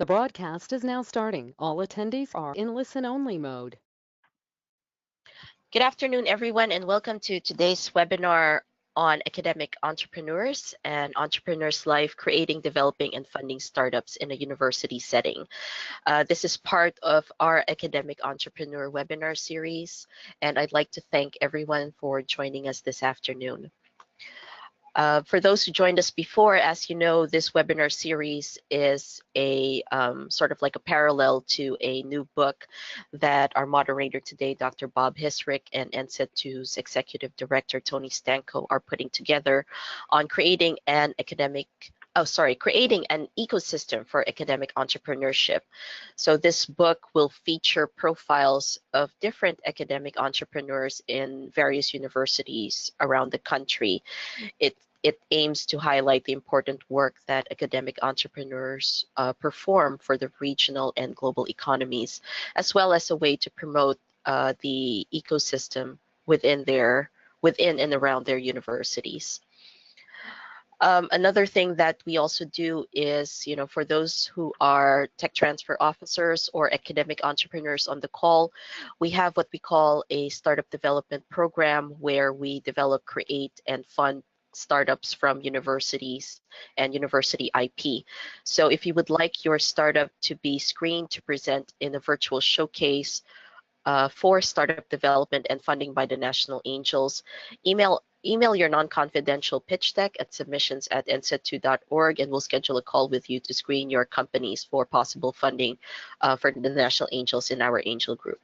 The broadcast is now starting. All attendees are in listen-only mode. Good afternoon, everyone, and welcome to today's webinar on academic entrepreneurs and entrepreneurs' life, creating, developing, and funding startups in a university setting. This is part of our academic entrepreneur webinar series, and I'd like to thank everyone for joining us this afternoon. For those who joined us before, as you know, this webinar series is a sort of like a parallel to a new book that our moderator today, Dr. Bob Hisrick, and NCET2's Executive Director, Tony Stanko, are putting together on creating an ecosystem for academic entrepreneurship. So this book will feature profiles of different academic entrepreneurs in various universities around the country. It aims to highlight the important work that academic entrepreneurs perform for the regional and global economies, as well as a way to promote the ecosystem within and around their universities. Another thing that we also do is, for those who are tech transfer officers or academic entrepreneurs on the call, we have what we call a startup development program where we develop, create, and fund startups from universities and university IP. So if you would like your startup to be screened to present in a virtual showcase for startup development and funding by the National Angels, email your non-confidential pitch deck at submissions@ncet2.org, and we'll schedule a call with you to screen your companies for possible funding for the National Angels in our angel group.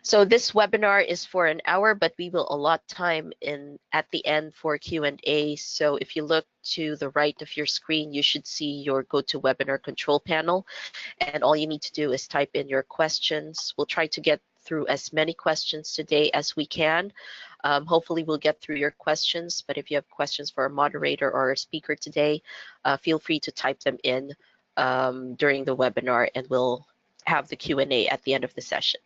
So this webinar is for an hour, but we will allot time at the end for Q&A. So if you look to the right of your screen, you should see your GoToWebinar control panel. And all you need to do is type in your questions. We'll try to get through as many questions today as we can. Hopefully we'll get through your questions, but if you have questions for a moderator or a speaker today, feel free to type them in during the webinar, and we'll have the Q&A at the end of the session.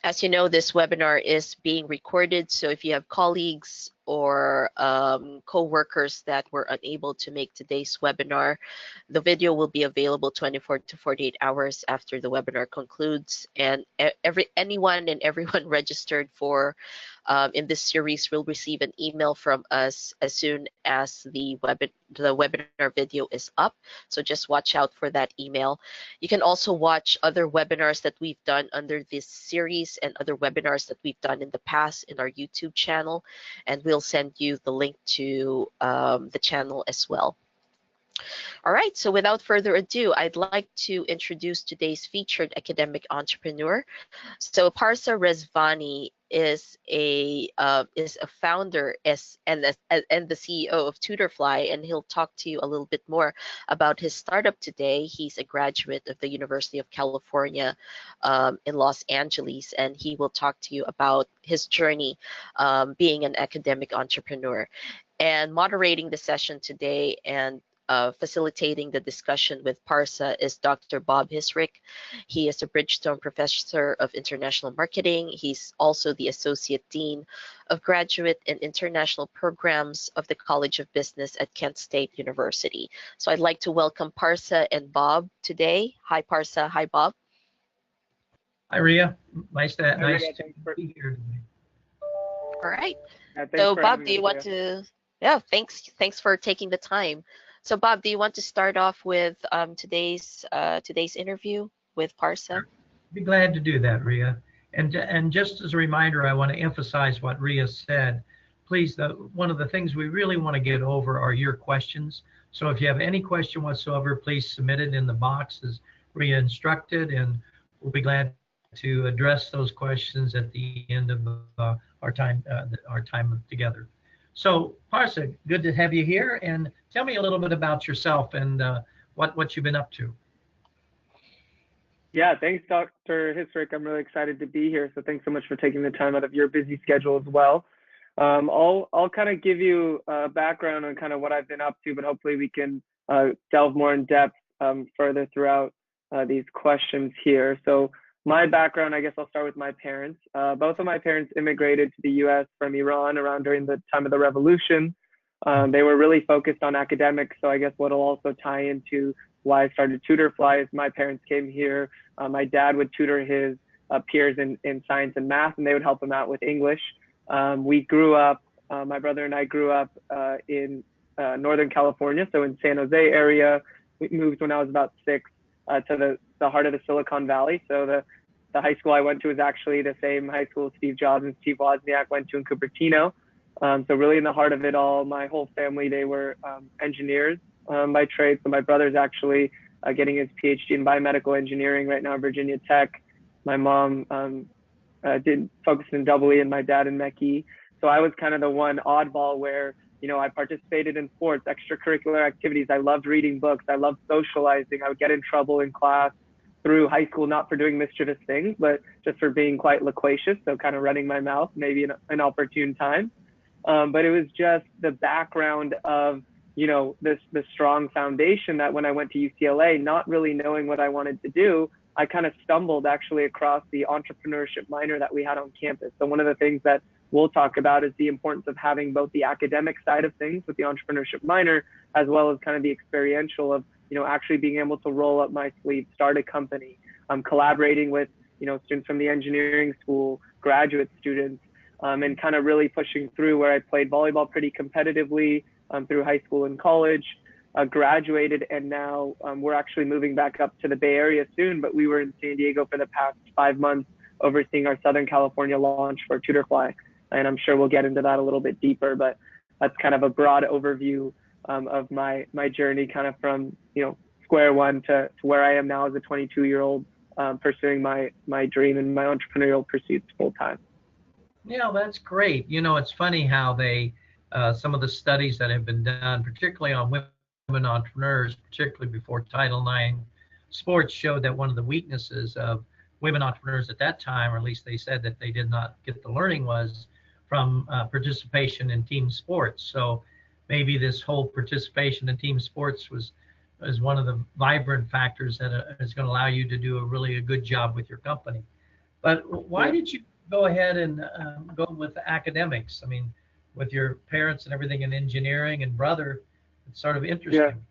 As you know, this webinar is being recorded, so if you have colleagues or co-workers that were unable to make today's webinar, the video will be available 24 to 48 hours after the webinar concludes, and anyone and everyone registered for in this series will receive an email from us as soon as the webinar video is up. So just watch out for that email. You can also watch other webinars that we've done under this series and other webinars that we've done in the past in our YouTube channel, and we'll send you the link to the channel as well. All right, so without further ado, I'd like to introduce today's featured academic entrepreneur. So Parsa Rezvani is a founder and the CEO of Tutorfly, and he'll talk to you a little bit more about his startup today. He's a graduate of the University of California in Los Angeles, and he will talk to you about his journey being an academic entrepreneur. And moderating the session today and facilitating the discussion with Parsa is Dr. Bob Hisrick. He is a Bridgestone Professor of International Marketing. He's also the Associate Dean of Graduate and International Programs of the College of Business at Kent State University. So I'd like to welcome Parsa and Bob today. Hi, Parsa. Hi, Bob. Hi, Ria. Nice to be here today. All right. So Bob, do you want to? Yeah, thanks for taking the time. So Bob, do you want to start off with today's interview with Parsa? I'd be glad to do that, Ria. And just as a reminder, I want to emphasize what Ria said. Please, one of the things we really want to get over are your questions. So if you have any question whatsoever, please submit it in the box as Ria instructed, and we'll be glad to address those questions at the end of our time together. So Parsa, good to have you here, and tell me a little bit about yourself and what you've been up to. Yeah, thanks, Dr. Hisrick. I'm really excited to be here. So thanks so much for taking the time out of your busy schedule as well. I'll kind of give you a background on kind of what I've been up to, but hopefully we can delve more in depth further throughout these questions here. So my background, I guess I'll start with my parents. Both of my parents immigrated to the US from Iran around during the time of the revolution. They were really focused on academics. So I guess what'll also tie into why I started Tutorfly is my parents came here. My dad would tutor his peers in science and math, and they would help him out with English. We grew up, my brother and I grew up in Northern California, so in San Jose area. We moved when I was about 6 to the heart of the Silicon Valley. So the high school I went to is actually the same high school Steve Jobs and Steve Wozniak went to in Cupertino. So really in the heart of it all, my whole family, they were engineers by trade. So my brother's actually getting his PhD in biomedical engineering right now at Virginia Tech. My mom did focus in double E and my dad in Mech-E. So I was kind of the one oddball where, you know, I participated in sports, extracurricular activities. I loved reading books. I loved socializing. I would get in trouble in class through high school, not for doing mischievous things, but just for being quite loquacious. So kind of running my mouth, maybe in an opportune time. But it was just the background of, you know, the strong foundation that when I went to UCLA, not really knowing what I wanted to do, I kind of stumbled actually across the entrepreneurship minor that we had on campus. So one of the things that we'll talk about is the importance of having both the academic side of things with the entrepreneurship minor, as well as kind of the experiential of, you know, actually being able to roll up my sleeves, start a company, collaborating with, you know, students from the engineering school, graduate students, and kind of really pushing through where I played volleyball pretty competitively through high school and college, graduated, and now we're actually moving back up to the Bay Area soon, but we were in San Diego for the past 5 months overseeing our Southern California launch for Tutorfly. And I'm sure we'll get into that a little bit deeper, but that's kind of a broad overview of my journey, kind of from, you know, square one to where I am now as a 22-year-old pursuing my dream and my entrepreneurial pursuits full time. Yeah, that's great. You know, it's funny how they, some of the studies that have been done, particularly on women entrepreneurs, particularly before Title IX sports, showed that one of the weaknesses of women entrepreneurs at that time, or at least they said that they did not get the learning, was from participation in team sports. So maybe this whole participation in team sports is one of the vibrant factors that is going to allow you to do a good job with your company. But why did you go ahead and go with academics? I mean, with your parents and everything in engineering and brother, it's sort of interesting.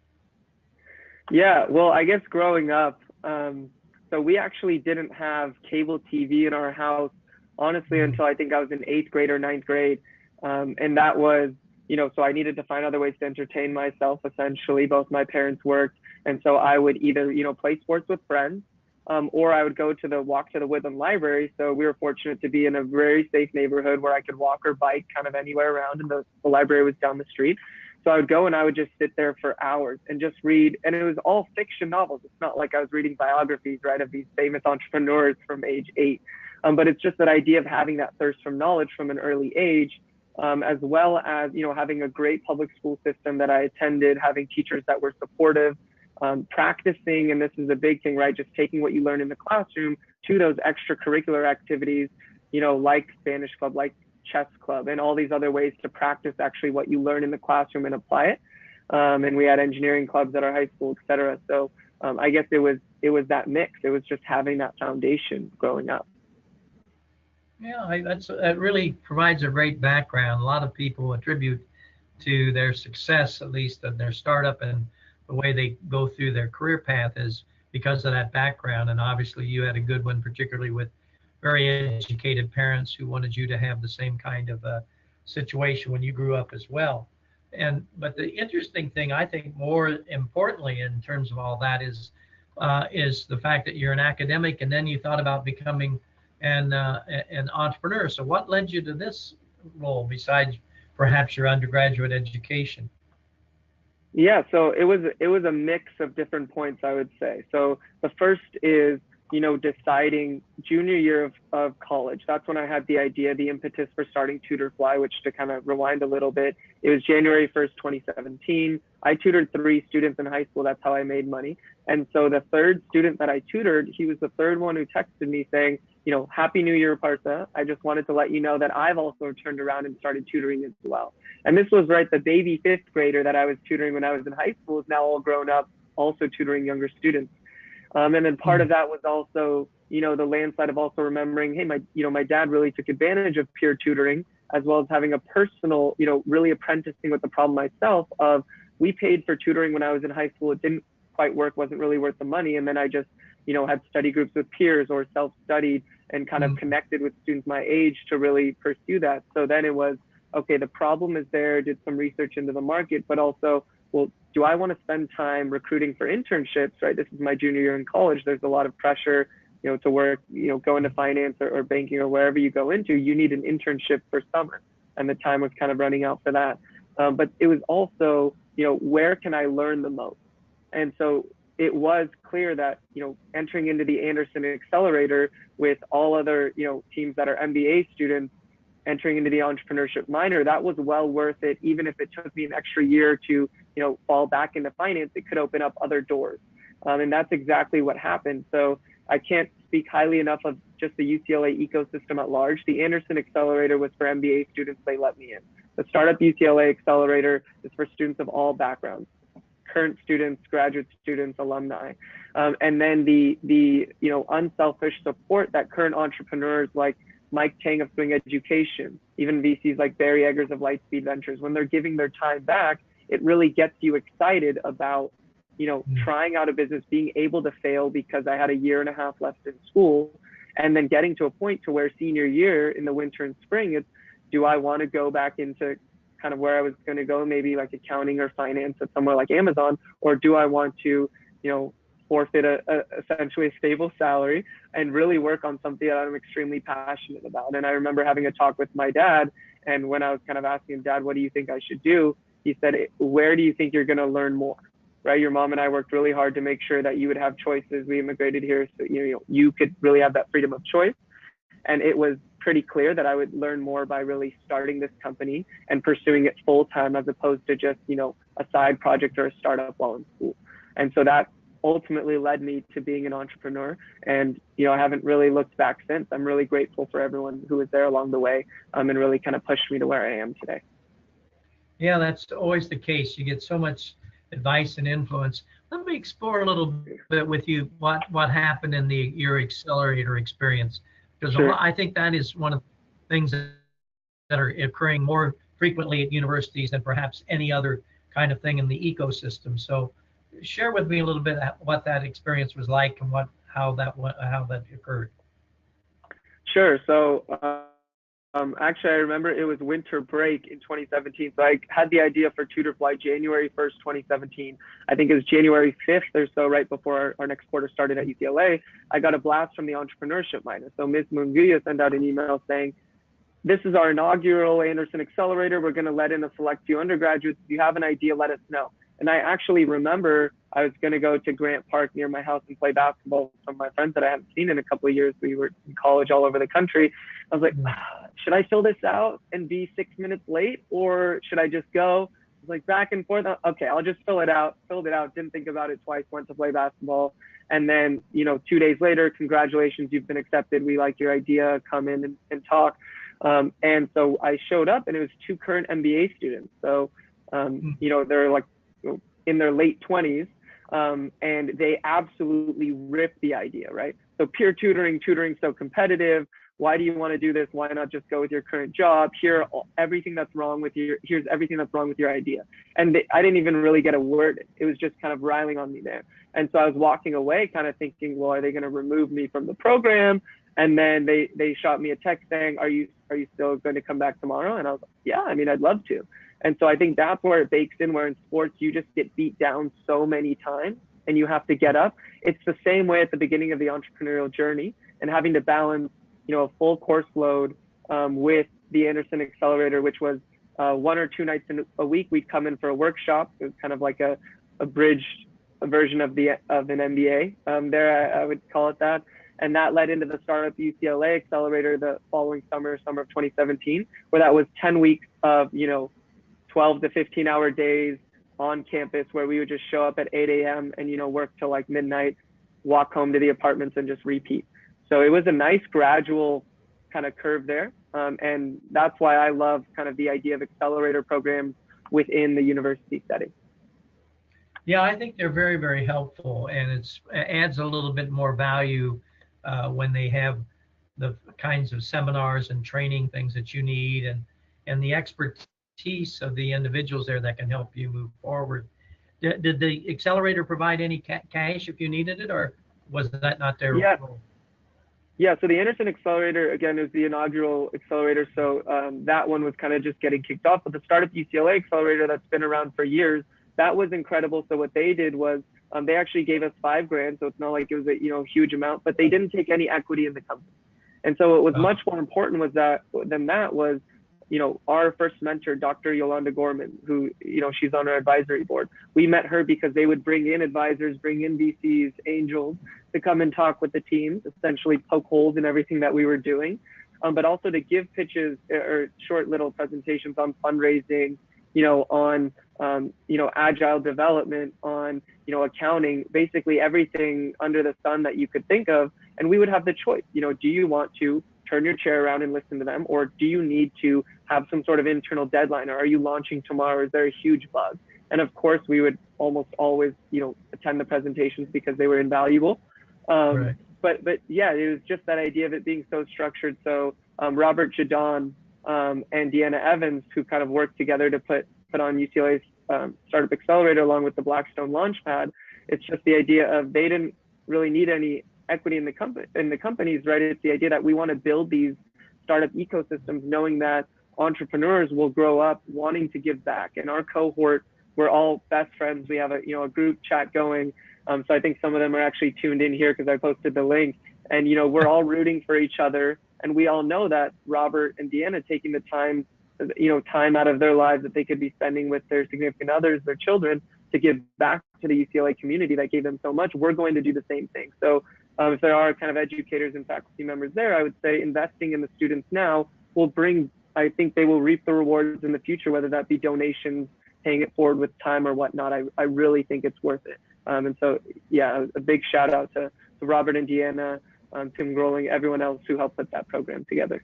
Yeah, well, I guess growing up, so we actually didn't have cable TV in our house, honestly, until I think I was in 8th grade or 9th grade. And that was, you know, so I needed to find other ways to entertain myself, essentially. Both my parents worked. And so I would either, you know, play sports with friends, or I would go to walk to the Woodland Library. So we were fortunate to be in a very safe neighborhood where I could walk or bike kind of anywhere around, and the library was down the street. So I would go and I would just sit there for hours and just read, and it was all fiction novels. It's not like I was reading biographies, right, of these famous entrepreneurs from age 8. But it's just that idea of having that thirst from knowledge from an early age, as well as, you know, having a great public school system that I attended, having teachers that were supportive, practicing, and this is a big thing, right, just taking what you learn in the classroom to those extracurricular activities, you know, like Spanish club, like chess club, and all these other ways to practice actually what you learn in the classroom and apply it. And we had engineering clubs at our high school, et cetera. So I guess it was that mix. It was just having that foundation growing up. Yeah, that really provides a great background. A lot of people attribute to their success, at least in their startup and the way they go through their career path, is because of that background. And obviously you had a good one, particularly with very educated parents who wanted you to have the same kind of situation when you grew up as well. But the interesting thing, I think, more importantly in terms of all that is the fact that you're an academic and then you thought about becoming an entrepreneur. So what led you to this role besides perhaps your undergraduate education? Yeah, so it was a mix of different points, I would say. So the first is, you know, deciding junior year of college. That's when I had the idea, the impetus for starting Tutorfly, which, to kind of rewind a little bit, it was January 1st, 2017. I tutored 3 students in high school. That's how I made money. And so the third student that I tutored, he was the third one who texted me saying, you know, Happy New Year, Partha. I just wanted to let you know that I've also turned around and started tutoring as well. And this was, right, the baby 5th grader that I was tutoring when I was in high school is now all grown up, also tutoring younger students. And then part of that was also, you know, the landslide of also remembering, hey, my dad really took advantage of peer tutoring as well as having a personal, really apprenticing with the problem myself of, we paid for tutoring when I was in high school. It didn't quite work, wasn't really worth the money. And then I just, had study groups with peers or self-studied and kind of connected with students my age to really pursue that. So then it was, okay, the problem is there, did some research into the market, but also, well, do I want to spend time recruiting for internships, right? This is my junior year in college. There's a lot of pressure, to work, go into finance or banking or wherever you go into, you need an internship for summer. And the time was kind of running out for that. But it was also, where can I learn the most? And so it was clear that, entering into the Anderson Accelerator with all other, teams that are MBA students, entering into the entrepreneurship minor, that was well worth it. Even if it took me an extra year to, fall back into finance, it could open up other doors. And that's exactly what happened. So I can't speak highly enough of just the UCLA ecosystem at large. The Anderson Accelerator was for MBA students. They let me in. The Startup UCLA Accelerator is for students of all backgrounds, current students, graduate students, alumni. And then the unselfish support that current entrepreneurs like Mike Tang of Swing Education, even VCs like Barry Eggers of Lightspeed Ventures, when they're giving their time back, it really gets you excited about, trying out a business, being able to fail, because I had a year and a half left in school, and then getting to a point to where senior year in the winter and spring, it's, do I want to go back into kind of where I was going to go, maybe like accounting or finance at somewhere like Amazon, or do I want to, forfeit essentially a stable salary and really work on something that I'm extremely passionate about? And I remember having a talk with my dad, and when I was kind of asking him, Dad, what do you think I should do? He said, where do you think you're going to learn more? Right? Your mom and I worked really hard to make sure that you would have choices. We immigrated here so you could really have that freedom of choice. And it was pretty clear that I would learn more by really starting this company and pursuing it full time, as opposed to just, a side project or a startup while in school. And so that ultimately led me to being an entrepreneur. And, I haven't really looked back since. I'm really grateful for everyone who was there along the way, and really kind of pushed me to where I am today. Yeah, that's always the case. You get so much advice and influence. Let me explore a little bit with you what happened in your accelerator experience, because Sure. I think that is one of the things that are occurring more frequently at universities than perhaps any other kind of thing in the ecosystem. So share with me a little bit what that experience was like and how that occurred. Sure. So actually, I remember it was winter break in 2017. So I had the idea for Tutorfly January 1st, 2017. I think it was January 5th or so, right before our next quarter started at UCLA. I got a blast from the Entrepreneurship minor. So Ms. Munguia sent out an email saying, this is our inaugural Anderson Accelerator. We're going to let in a select few undergraduates. If you have an idea, let us know. And I actually remember I was going to go to Grant Park near my house and play basketball with some of my friends that I hadn't seen in a couple of years. We were in college all over the country. I was like, should I fill this out and be 6 minutes late, or should I just go? I was like back and forth. Okay, I'll just fill it out. Filled it out. Didn't think about it twice. Went to play basketball. And then, 2 days later, congratulations, you've been accepted. We like your idea. Come in and talk. And so I showed up, and it was 2 current MBA students. So, they're like in their late 20s, and they absolutely ripped the idea, right? So peer tutoring so competitive. Why do you want to do this? Why not just go with your current job? Here's everything that's wrong with your idea. And I didn't even really get a word. It was just kind of riling on me there. And so I was walking away kind of thinking, well, are they going to remove me from the program? And then they shot me a text saying, are you still going to come back tomorrow? And I was like, yeah, I mean, I'd love to. And so I think that's where it bakes in, where in sports, you just get beat down so many times and you have to get up. It's the same way at the beginning of the entrepreneurial journey, and having to balance, a full course load with the Anderson Accelerator, which was 1 or 2 nights in a week. We'd come in for a workshop. It was kind of like a abridged version of an MBA. I would call it that. And that led into the Startup UCLA Accelerator the following summer of 2017, where that was 10 weeks of, 12 to 15-hour days on campus, where we would just show up at 8 a.m. and, work till like midnight, walk home to the apartments and just repeat. So it was a nice gradual kind of curve there. And that's why I love kind of the idea of accelerator programs within the university setting. Yeah, I think they're very, very helpful, and it adds a little bit more value when they have the kinds of seminars and training things that you need, and and the expertise of the individuals there that can help you move forward. Did the accelerator provide any cash if you needed it, or was that not their role? Yeah, so the Anderson Accelerator, again, is the inaugural accelerator. So that one was kind of just getting kicked off. But the Startup UCLA Accelerator that's been around for years, that was incredible. So what they did was they actually gave us $5,000. So it's not like it was a huge amount, but they didn't take any equity in the company. And so what was much more important was that our first mentor, Dr. Yolanda Gorman, who, she's on our advisory board. We met her because they would bring in advisors, bring in VCs, angels to come and talk with the teams, essentially poke holes in everything that we were doing, but also to give pitches or short little presentations on fundraising, on, agile development, on, accounting, basically everything under the sun that you could think of. And we would have the choice, do you want to turn your chair around and listen to them, or do you need to have some sort of internal deadline, or are you launching tomorrow? Is there a huge bug? And of course, we would almost always, attend the presentations because they were invaluable. Right. But yeah, it was just that idea of it being so structured. So Robert Jadon and Deanna Evans, who kind of worked together to put on UCLA's Startup Accelerator along with the Blackstone Launchpad. It's just the idea of they didn't really need any equity in the companies, right? It's the idea that we want to build these startup ecosystems, knowing that entrepreneurs will grow up wanting to give back. And our cohort, we're all best friends. We have a group chat going. So I think some of them are actually tuned in here because I posted the link. And we're all rooting for each other. And we all know that Robert and Deanna taking the time, time out of their lives that they could be spending with their significant others, their children, to give back to the UCLA community that gave them so much. We're going to do the same thing. So if there are kind of educators and faculty members there, I would say investing in the students now will bring, I think they will reap the rewards in the future, whether that be donations, paying it forward with time or whatnot. I really think it's worth it. And so, yeah, a big shout out to Robert and Deanna, Tim Growling, everyone else who helped put that program together.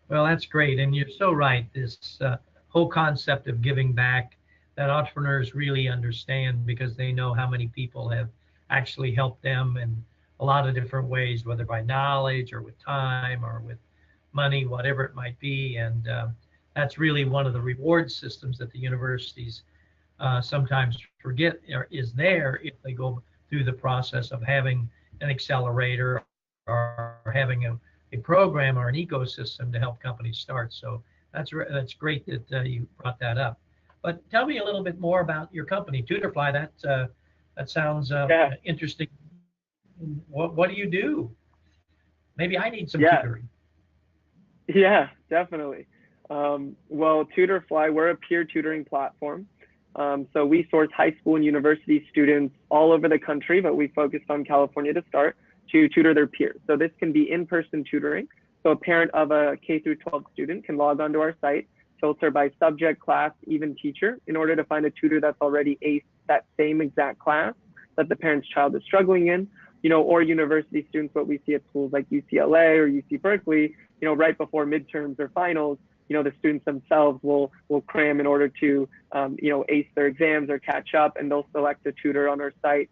Well, that's great. And you're so right. This whole concept of giving back that entrepreneurs really understand, because they know how many people have actually helped them in a lot of different ways, whether by knowledge or with time or with money, whatever it might be. And that's really one of the reward systems that the universities sometimes forget is there if they go through the process of having an accelerator or having a program or an ecosystem to help companies start. So that's great that you brought that up. But tell me a little bit more about your company, Tutorfly. That sounds interesting. What do you do? Maybe I need some tutoring. Yeah, definitely. Well, Tutorfly, we're a peer tutoring platform. So we source high school and university students all over the country, but we focused on California to start, to tutor their peers. So this can be in-person tutoring. So a parent of a K through 12 student can log onto our site, filter by subject, class, even teacher, in order to find a tutor that's already aced that same exact class that the parent's child is struggling in, or university students, what we see at schools like UCLA or UC Berkeley, right before midterms or finals, the students themselves will cram in order to, ace their exams or catch up, and they'll select a tutor on our site.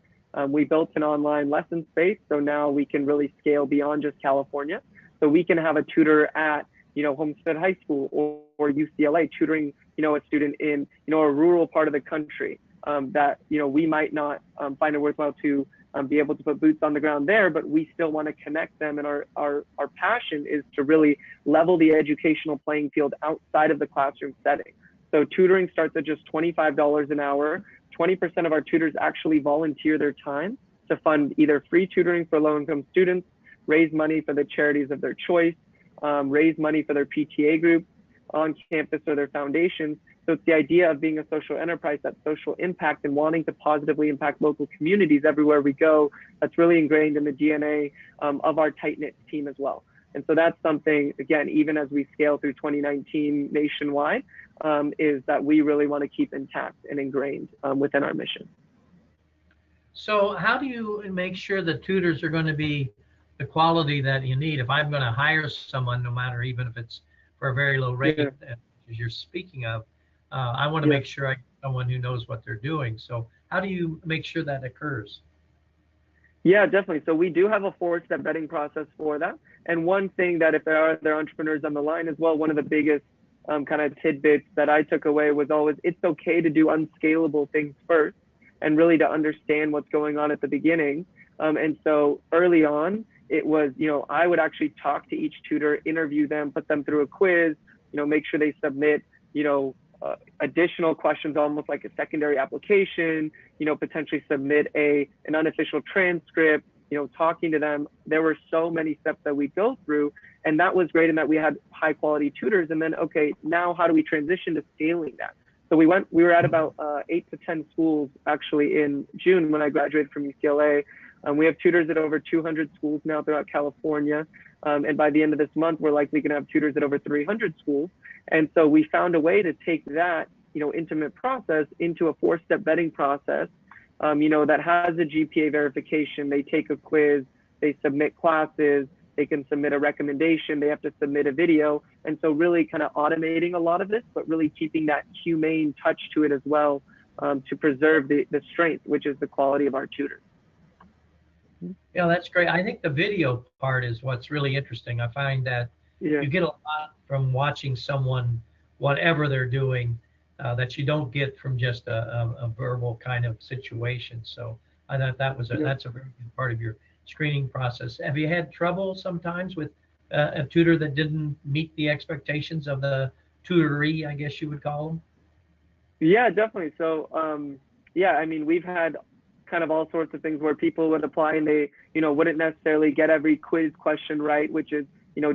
We built an online lesson space, so now we can really scale beyond just California. So we can have a tutor at, Homestead High School or UCLA tutoring, a student in, a rural part of the country that, we might not find it worthwhile to be able to put boots on the ground there, but we still want to connect them. And our passion is to really level the educational playing field outside of the classroom setting. So tutoring starts at just $25 an hour. 20% of our tutors actually volunteer their time to fund either free tutoring for low-income students, raise money for the charities of their choice, raise money for their PTA groups on campus or their foundations. So it's the idea of being a social enterprise, that social impact, and wanting to positively impact local communities everywhere we go. That's really ingrained in the DNA of our tight-knit team as well. And so that's something, again, even as we scale through 2019 nationwide, is that we really want to keep intact and ingrained within our mission. So how do you make sure the tutors are going to be the quality that you need? If I'm going to hire someone, no matter even if it's for a very low rate, as you're speaking of, I want to make sure I get someone who knows what they're doing. So how do you make sure that occurs? Yeah, definitely. So we do have a 4-step vetting process for that. And one thing that if there are other entrepreneurs on the line as well, one of the biggest kind of tidbits that I took away was always, it's okay to do unscalable things first and really to understand what's going on at the beginning. And so early on, it was, I would actually talk to each tutor, interview them, put them through a quiz, make sure they submit, additional questions, almost like a secondary application, potentially submit an unofficial transcript, talking to them. There were so many steps that we'd go through, and that was great in that we had high quality tutors. And then, okay, now how do we transition to scaling that? So we were at about 8 to 10 schools actually in June when I graduated from UCLA. We have tutors at over 200 schools now throughout California. And by the end of this month, we're likely going to have tutors at over 300 schools. And so we found a way to take that, intimate process into a 4-step vetting process, that has a GPA verification. They take a quiz, they submit classes, they can submit a recommendation, they have to submit a video. And so really kind of automating a lot of this, but really keeping that humane touch to it as well, to preserve the strength, which is the quality of our tutors. Yeah, that's great. I think the video part is what's really interesting. I find that you get a lot from watching someone, whatever they're doing, that you don't get from just a verbal kind of situation. So I thought that's a very good part of your screening process. Have you had trouble sometimes with a tutor that didn't meet the expectations of the tutoree, I guess you would call them? Yeah, definitely. So, I mean, we've had kind of all sorts of things where people would apply and they, wouldn't necessarily get every quiz question right, which is,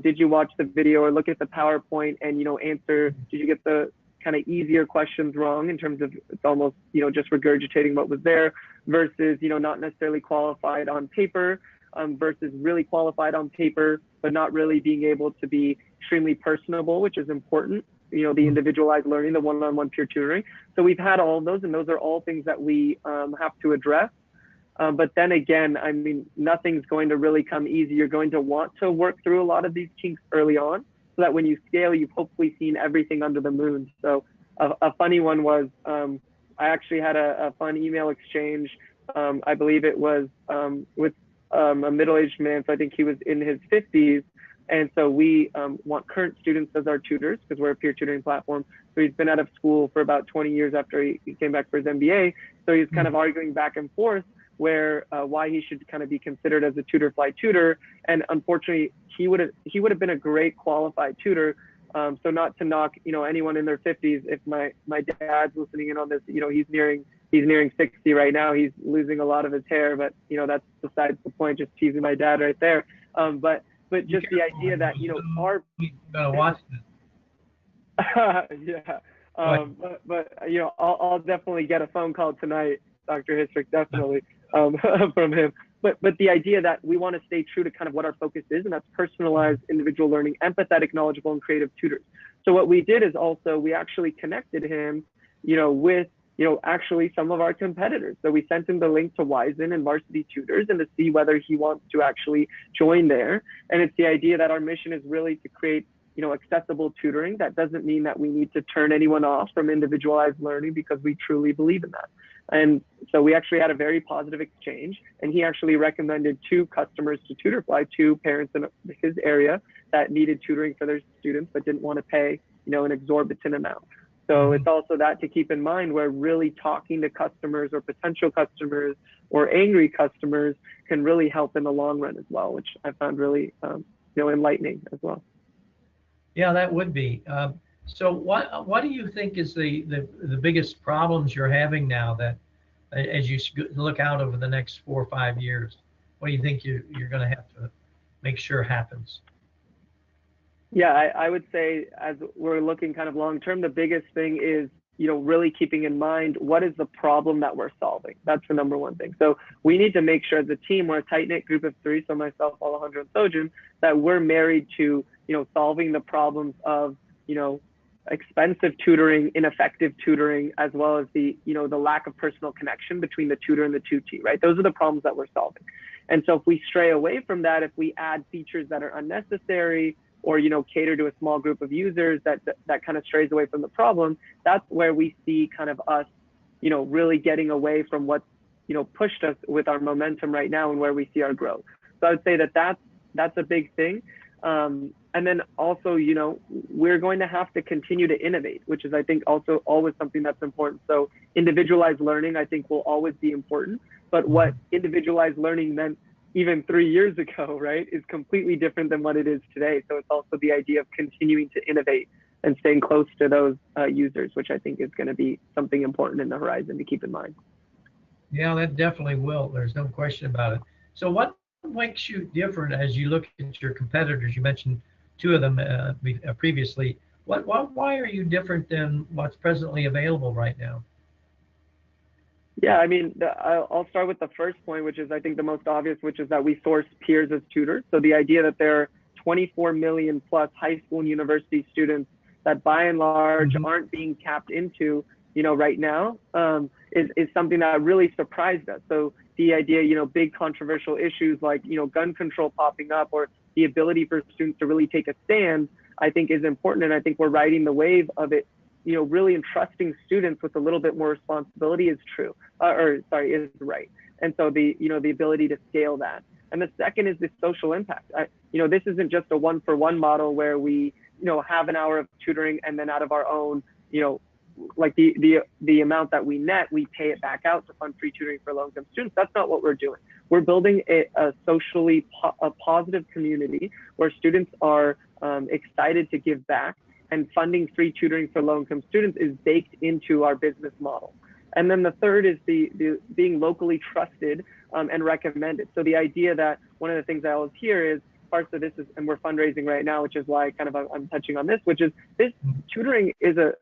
did you watch the video or look at the PowerPoint and, answer, did you get the kind of easier questions wrong in terms of it's almost, just regurgitating what was there versus, not necessarily qualified on paper, versus really qualified on paper, but not really being able to be extremely personable, which is important. The individualized learning, the one-on-one peer tutoring. So we've had all of those, and those are all things that we have to address. But then again, I mean, nothing's going to really come easy. You're going to want to work through a lot of these kinks early on so that when you scale, you've hopefully seen everything under the moon. So a funny one was, I actually had a fun email exchange. I believe it was with a middle-aged man. So I think he was in his 50s. And so we want current students as our tutors because we're a peer tutoring platform. So he's been out of school for about 20 years after he came back for his MBA. So he's kind of arguing back and forth where why he should kind of be considered as a Tutorfly tutor. And unfortunately, he would have been a great qualified tutor. So not to knock anyone in their 50s. If my dad's listening in on this, he's nearing 60 right now. He's losing a lot of his hair, but that's besides the point. Just teasing my dad right there. But just the idea that our gotta watch this. I'll definitely get a phone call tonight, Dr. Histrick, definitely from him. But the idea that we want to stay true to kind of what our focus is, and that's personalized individual learning, empathetic, knowledgeable, and creative tutors. So what we did is also we actually connected him, with actually some of our competitors. So we sent him the link to Wizen and Varsity Tutors and to see whether he wants to actually join there. And it's the idea that our mission is really to create, accessible tutoring. That doesn't mean that we need to turn anyone off from individualized learning because we truly believe in that. And so we actually had a very positive exchange, and he actually recommended 2 customers to Tutorfly, 2 parents in his area that needed tutoring for their students but didn't want to pay, an exorbitant amount. So it's also that to keep in mind where really talking to customers or potential customers or angry customers can really help in the long run as well, which I found really, enlightening as well. Yeah, that would be. So what do you think is the biggest problems you're having now that as you look out over the next 4 or 5 years, what do you think you're going to have to make sure happens? Yeah, I would say as we're looking kind of long term, the biggest thing is, really keeping in mind what is the problem that we're solving. That's the number one thing. So we need to make sure as a team, we're a tight knit group of 3, so myself, Alejandro, and Sojin, that we're married to, solving the problems of, expensive tutoring, ineffective tutoring, as well as the, the lack of personal connection between the tutor and the tutee, right? Those are the problems that we're solving. And so if we stray away from that, if we add features that are unnecessary, or cater to a small group of users that kind of strays away from the problem, that's where we see kind of us, really getting away from what's, pushed us with our momentum right now and where we see our growth. So I would say that that's a big thing. And then also, we're going to have to continue to innovate, which is, I think, also always something that's important. So individualized learning, I think, will always be important. But what individualized learning meant even 3 years ago, right, is completely different than what it is today. So it's also the idea of continuing to innovate and staying close to those users, which I think is going to be something important in the horizon to keep in mind. Yeah, that definitely will. There's no question about it. So what makes you different as you look at your competitors? You mentioned two of them previously. Why are you different than what's presently available right now? Yeah, I mean, I'll start with the first point, which is I think the most obvious, which is that we source peers as tutors. So the idea that there are 24 million plus high school and university students that by and large aren't being tapped into, right now, is something that really surprised us. So the idea, big controversial issues like, gun control popping up, or the ability for students to really take a stand, I think is important. And I think we're riding the wave of it, really entrusting students with a little bit more responsibility is is right. And so the ability to scale that. And the second is the social impact. This isn't just a one-for-one model where we, have an hour of tutoring and then out of our own, like the amount that we net, we pay it back out to fund free tutoring for low-income students. That's not what we're doing. We're building a socially positive community where students are excited to give back, and funding free tutoring for low-income students is baked into our business model. And then the third is the being locally trusted and recommended. So the idea that one of the things I always hear is parts of this is, and we're fundraising right now, which is why I'm touching on this, which is this tutoring is a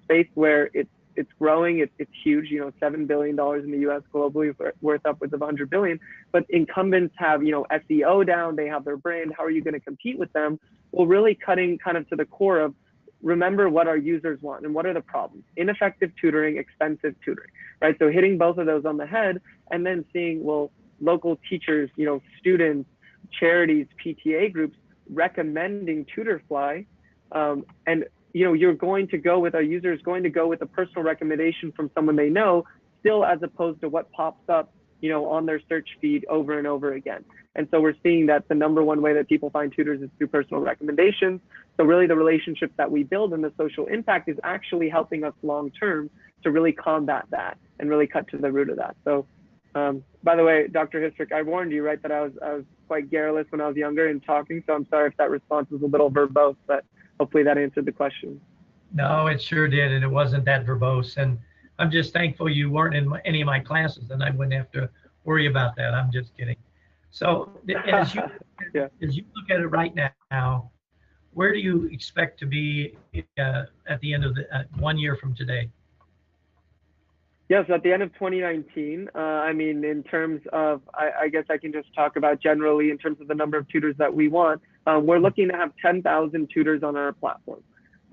space where it's growing, it's huge, $7 billion in the US globally, worth upwards of 100 billion. But incumbents have, SEO down, they have their brand. How are you going to compete with them? Well, really cutting kind of to the core of remember what our users want and what are the problems: ineffective tutoring, expensive tutoring, right? So hitting both of those on the head, and then seeing, well, local teachers, students, charities, PTA groups recommending Tutorfly, and you're going to go with, our users going to go with a personal recommendation from someone they know, still, as opposed to what pops up, on their search feed over and over again. And so we're seeing that the number one way that people find tutors is through personal recommendations. So really the relationships that we build and the social impact is actually helping us long term to really combat that and really cut to the root of that. So by the way, Dr. Histrick, I warned you, right, that I was quite garrulous when I was younger in talking. So I'm sorry if that response was a little verbose, but hopefully that answered the question. No, it sure did, and it wasn't that verbose. And I'm just thankful you weren't in any of my classes, and I wouldn't have to worry about that. I'm just kidding. So as you look at it right now, where do you expect to be at the end of 1 year from today? Yes, at the end of 2019, I mean, in terms of, I guess I can just talk about generally in terms of the number of tutors that we want. We're looking to have 10,000 tutors on our platform.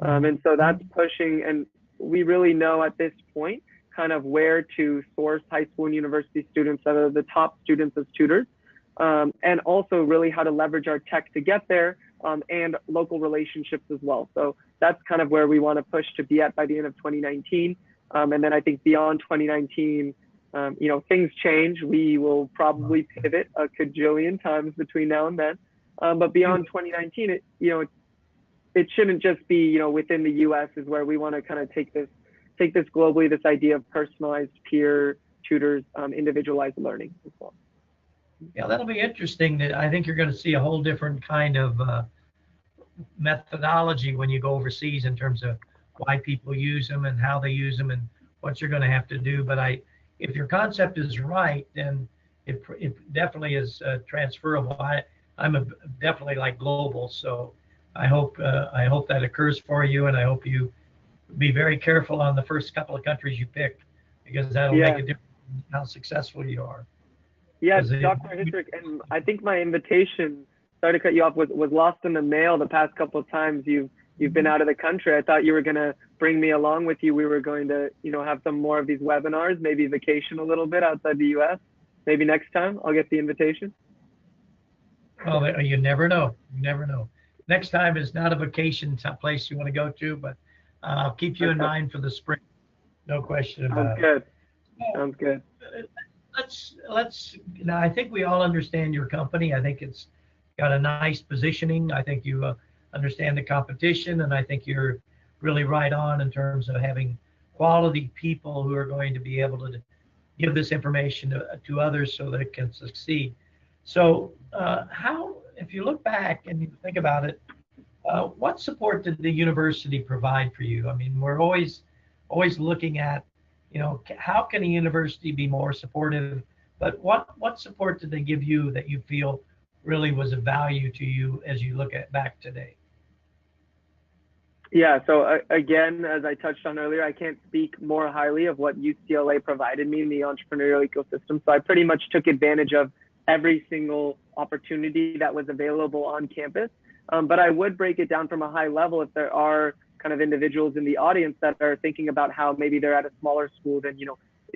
And so that's pushing, and we really know at this point kind of where to source high school and university students that are the top students as tutors, and also really how to leverage our tech to get there, and local relationships as well. So that's kind of where we want to push to be at by the end of 2019. And then I think beyond 2019, things change. We will probably pivot a cajillion times between now and then. But beyond 2019, it shouldn't just be, within the US is where we want to kind of take this globally, this idea of personalized peer tutors, individualized learning as well. Yeah, that'll be interesting. That I think you're going to see a whole different kind of methodology when you go overseas in terms of why people use them and how they use them and what you're going to have to do. But if your concept is right, then it definitely is transferable. I'm definitely like global, so I hope that occurs for you, and I hope you be very careful on the first couple of countries you pick, because that'll make a difference in how successful you are. Yes, Dr. Histrick, and I think my invitation, sorry to cut you off, was lost in the mail the past couple of times you've been out of the country. I thought you were going to bring me along with you. We were going to, have some more of these webinars, maybe vacation a little bit outside the US. Maybe next time I'll get the invitation. Well, you never know. You never know. Next time is not a vacation place you want to go to, but I'll keep you in mind for the spring. No question about it. Good. Sounds good. Let's. Now, I think we all understand your company. I think it's got a nice positioning. I think you understand the competition, and I think you're really right on in terms of having quality people who are going to be able to give this information to others so that it can succeed. So how, if you look back and you think about it, what support did the university provide for you? I mean, we're always looking at, how can a university be more supportive? But what support did they give you that you feel really was of value to you as you look at back today? Yeah, so again, as I touched on earlier, I can't speak more highly of what UCLA provided me in the entrepreneurial ecosystem. So I pretty much took advantage of every single opportunity that was available on campus. But I would break it down from a high level if there are kind of individuals in the audience that are thinking about how maybe they're at a smaller school than,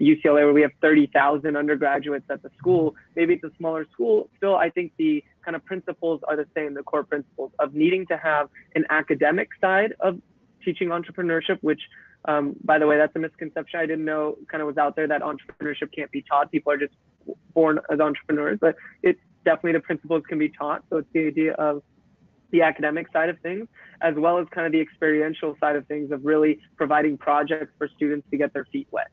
UCLA, where we have 30,000 undergraduates at the school. Maybe it's a smaller school. Still, I think the kind of principles are the same, the core principles of needing to have an academic side of teaching entrepreneurship, which, by the way, that's a misconception. I didn't know kind of was out there that entrepreneurship can't be taught. People are just born as entrepreneurs, but it's definitely the principles can be taught. So it's the idea of the academic side of things, as well as kind of the experiential side of things of really providing projects for students to get their feet wet.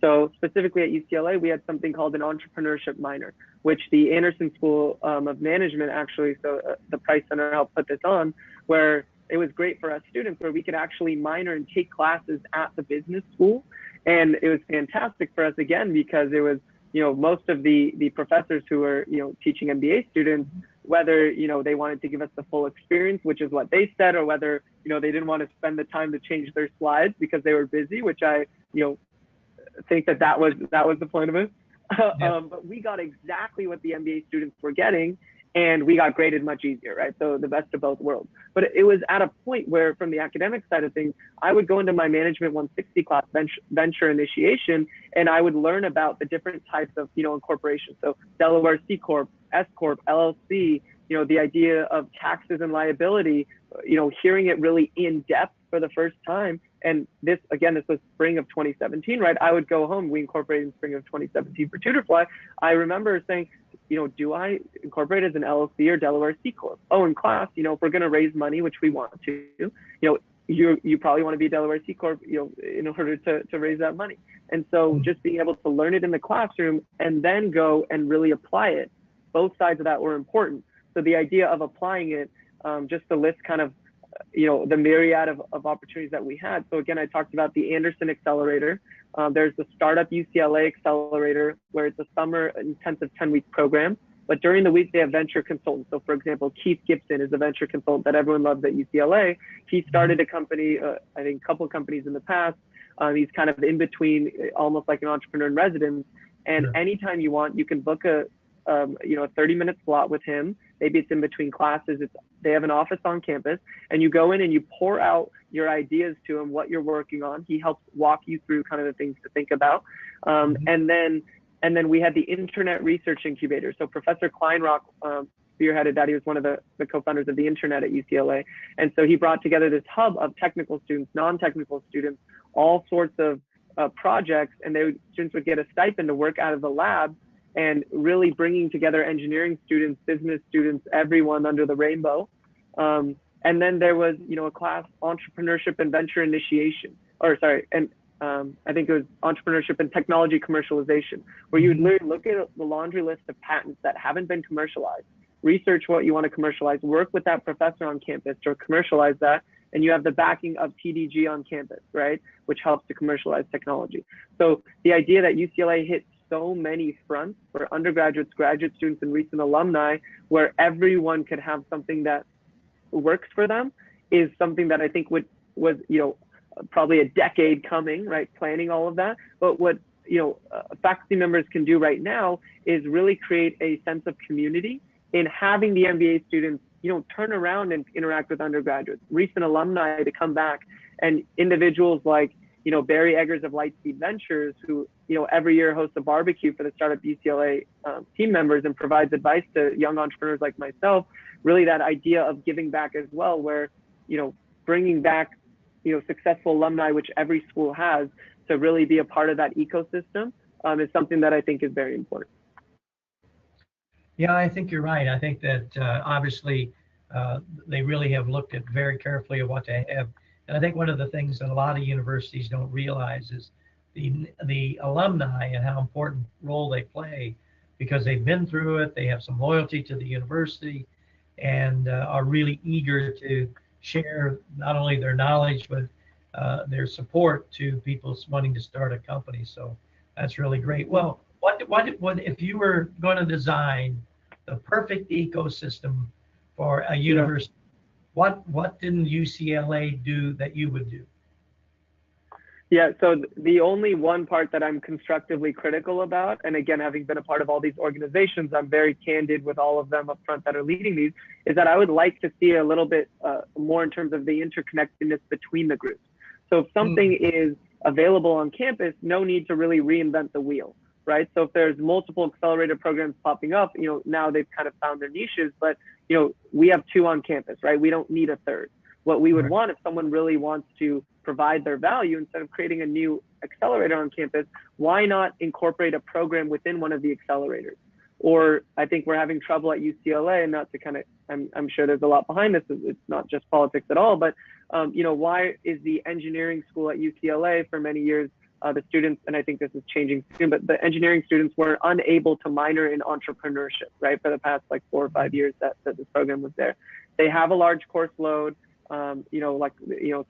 So specifically at UCLA, we had something called an entrepreneurship minor, which the Anderson School of Management actually, so the Price Center helped put this on, where it was great for us students where we could actually minor and take classes at the business school. And it was fantastic for us, again, because it was, most of the professors who were, teaching MBA students, whether, they wanted to give us the full experience, which is what they said, or whether, they didn't want to spend the time to change their slides because they were busy, which I, think that was the point of it. But we got exactly what the MBA students were getting, and we got graded much easier, right? So the best of both worlds. But it was at a point where, from the academic side of things, I would go into my Management 160 class, venture initiation, and I would learn about the different types of, incorporation. So Delaware C Corp, S Corp, LLC, the idea of taxes and liability, hearing it really in depth for the first time. And this was spring of 2017, right? I would go home. We incorporated in spring of 2017 for Tutorfly. I remember saying, do I incorporate as an LLC or Delaware C Corp? Oh, in class, if we're going to raise money, which we want to, you probably want to be Delaware C Corp, in order to raise that money. And so just being able to learn it in the classroom and then go and really apply it, both sides of that were important. So the idea of applying it, just to list kind of, the myriad of opportunities that we had. So again, I talked about the Anderson Accelerator. There's the Startup UCLA Accelerator, where it's a summer intensive 10-week program. But during the week, they have venture consultants. So for example, Keith Gibson is a venture consultant that everyone loves at UCLA. He started a company, I think a couple of companies in the past. He's kind of in between, almost like an entrepreneur in residence. And anytime you want, you can book a 30-minute slot with him. Maybe it's in between classes. They have an office on campus, and you go in and you pour out your ideas to him, what you're working on. He helps walk you through kind of the things to think about. And then we had the Internet Research Incubator. So Professor Kleinrock spearheaded that. He was one of the co-founders of the internet at UCLA. And so he brought together this hub of technical students, non-technical students, all sorts of projects, and students would get a stipend to work out of the lab, and really bringing together engineering students, business students, everyone under the rainbow. And then there was, a class, Entrepreneurship and Venture Initiation, and I think it was Entrepreneurship and Technology Commercialization, where you would literally look at the laundry list of patents that haven't been commercialized, research what you want to commercialize, work with that professor on campus to commercialize that, and you have the backing of TDG on campus, right, which helps to commercialize technology. So the idea that UCLA hit so many fronts for undergraduates, graduate students, and recent alumni, where everyone could have something that works for them, is something that I think was probably a decade coming, right, planning all of that. But what faculty members can do right now is really create a sense of community in having the MBA students turn around and interact with undergraduates, recent alumni to come back, and individuals like Barry Eggers of Lightspeed Ventures, who every year hosts a barbecue for the Startup UCLA team members and provides advice to young entrepreneurs like myself. Really, that idea of giving back as well, where bringing back successful alumni, which every school has, to really be a part of that ecosystem, is something that I think is very important. Yeah, I think you're right. I think that obviously they really have looked at very carefully at what they have. And I think one of the things that a lot of universities don't realize is the alumni and how important role they play because they've been through it. They have some loyalty to the university and are really eager to share not only their knowledge but their support to people wanting to start a company. So that's really great. Well, what if you were going to design the perfect ecosystem for a Yeah. university? What didn't UCLA do that you would do? Yeah, so the only one part that I'm constructively critical about, and again, having been a part of all these organizations, I'm very candid with all of them up front that are leading these, is that I would like to see a little bit more in terms of the interconnectedness between the groups. So if something Mm, is available on campus, no need to really reinvent the wheel, right? So if there's multiple accelerator programs popping up, now they've kind of found their niches, but we have two on campus, right? We don't need a third. What we would right. want if someone really wants to provide their value, instead of creating a new accelerator on campus, why not incorporate a program within one of the accelerators? Or I think we're having trouble at UCLA, and not to kind of, I'm sure there's a lot behind this. It's not just politics at all, but why is the engineering school at UCLA for many years, the students, and I think this is changing soon, but the engineering students were unable to minor in entrepreneurship, right? For the past like 4 or 5 years that this program was there. They have a large course load.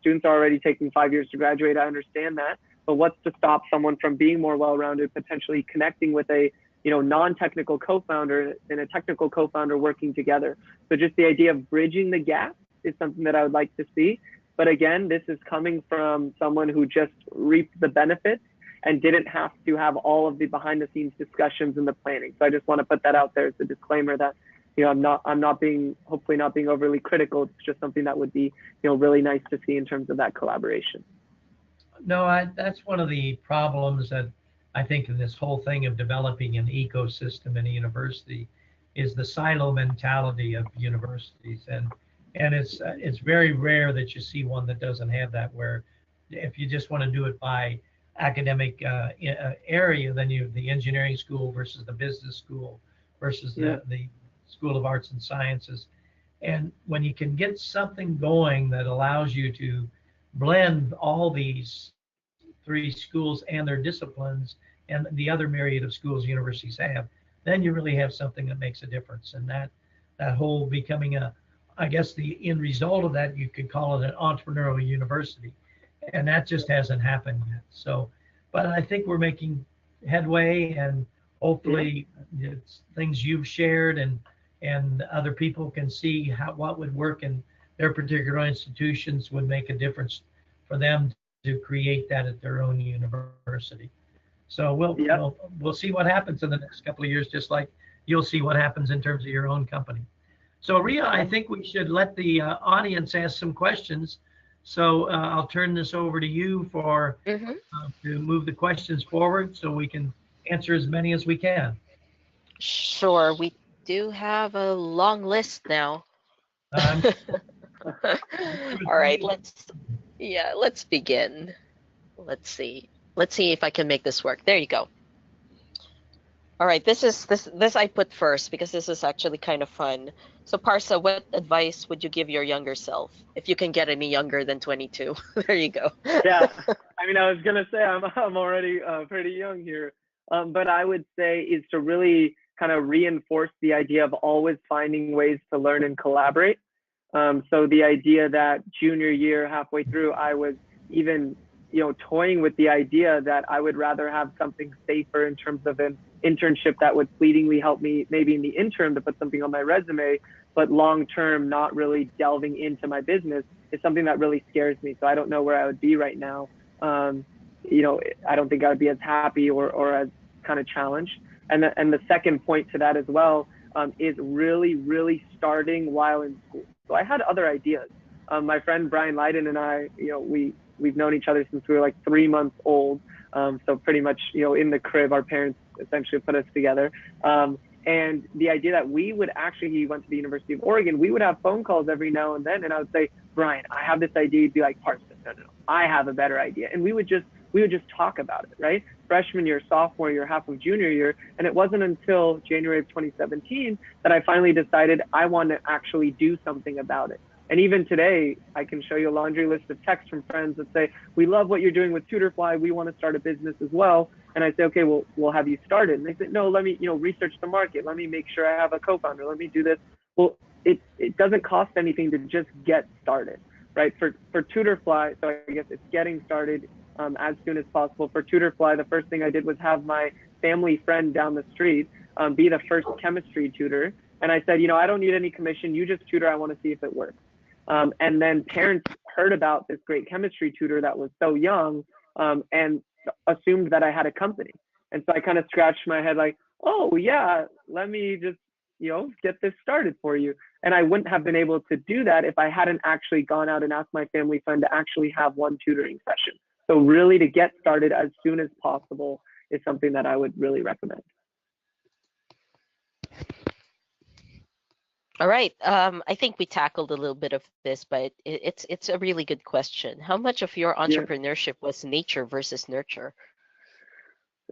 Students are already taking 5 years to graduate. I understand that, but what's to stop someone from being more well-rounded, potentially connecting with a non-technical co-founder and a technical co-founder working together? So just the idea of bridging the gap is something that I would like to see. But again, this is coming from someone who just reaped the benefits and didn't have to have all of the behind-the-scenes discussions and the planning. So I just want to put that out there as a disclaimer that I'm not being, hopefully not being overly critical. It's just something that would be really nice to see in terms of that collaboration. No, that's one of the problems that I think in this whole thing of developing an ecosystem in a university is the silo mentality of universities, and it's very rare that you see one that doesn't have that. Where if you just want to do it by academic area, then you the engineering school versus the business school versus Yeah. the School of Arts and Sciences. And when you can get something going that allows you to blend all these three schools and their disciplines and the other myriad of schools universities have, then you really have something that makes a difference. And that whole becoming I guess the end result of that, you could call it an entrepreneurial university. And that just hasn't happened yet. So, but I think we're making headway, and hopefully it's things you've shared and other people can see what would work in their particular institutions would make a difference for them to create that at their own university. So Yep. we'll see what happens in the next couple of years, just like you'll see what happens in terms of your own company. So Ria, I think we should let the audience ask some questions. So I'll turn this over to you for Hmm. to move the questions forward so we can answer as many as we can. Sure, we do have a long list now. I'm All right, let's begin. Let's see. Let's see if I can make this work. There you go. All right, this I put first because this is actually kind of fun. So Parsa, what advice would you give your younger self if you can get any younger than 22? There you go. Yeah. I mean, I was gonna say I'm already pretty young here, but I would say is to really kind of reinforce the idea of always finding ways to learn and collaborate. So the idea that junior year, halfway through, I was even toying with the idea that I would rather have something safer in terms of an internship that would fleetingly help me maybe in the interim to put something on my resume, but long term not really delving into my business is something that really scares me. So I don't know where I would be right now. I don't think I would be as happy or as kind of challenged. And the second point to that as well is really starting while in school. So I had other ideas. My friend Brian Leiden and I, we've known each other since we were like 3 months old. So pretty much, in the crib, our parents essentially put us together. And the idea that we would actually, he went to the University of Oregon, we would have phone calls every now and then. And I would say, Brian, I have this idea. He'd be like, Parsons, no, I have a better idea. And we would just we would just talk about it, right? Freshman year, sophomore year, half of junior year. And it wasn't until January of 2017 that I finally decided I want to actually do something about it. And even today, I can show you a laundry list of texts from friends that say, we love what you're doing with Tutorfly. We want to start a business as well. And I say, okay, well, we'll have you started. And they say, no, let me, research the market. Let me make sure I have a co-founder. Let me do this. Well, it doesn't cost anything to just get started, right? For Tutorfly, so I guess it's getting started as soon as possible. For Tutorfly, the first thing I did was have my family friend down the street be the first chemistry tutor. And I said, I don't need any commission. You just tutor. I want to see if it works. And then parents heard about this great chemistry tutor that was so young and assumed that I had a company. And so I kind of scratched my head like, oh yeah, let me just, get this started for you. And I wouldn't have been able to do that if I hadn't actually gone out and asked my family friend to actually have one tutoring session. So really to get started as soon as possible is something that I would really recommend. All right. I think we tackled a little bit of this, but it's a really good question. How much of your entrepreneurship was nature versus nurture?